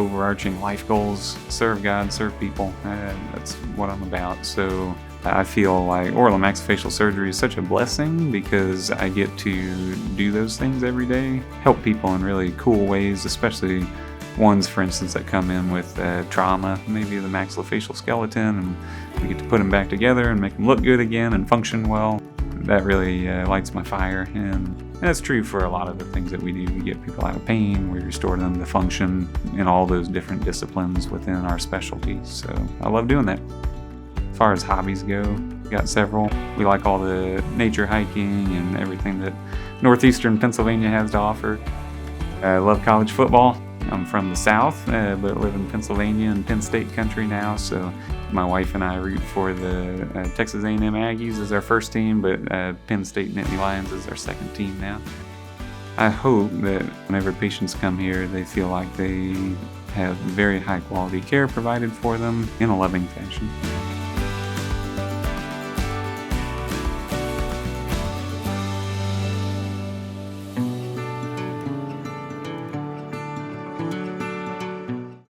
overarching life goals: serve God, serve people. That's what I'm about. So I feel like oral and maxillofacial surgery is such a blessing because I get to do those things every day, help people in really cool ways, especially ones, for instance, that come in with trauma, maybe the maxillofacial skeleton, and we get to put them back together and make them look good again and function well. That really lights my fire, and that's true for a lot of the things that we do. We get people out of pain, we restore them to function in all those different disciplines within our specialties, so I love doing that. As far as hobbies go, we got several. We like all the nature hiking and everything that northeastern Pennsylvania has to offer. I love college football. I'm from the South, but live in Pennsylvania and Penn State country now, so my wife and I root for the Texas A&M Aggies as our first team, but Penn State Nittany Lions is our second team now. I hope that whenever patients come here, they feel like they have very high quality care provided for them in a loving fashion.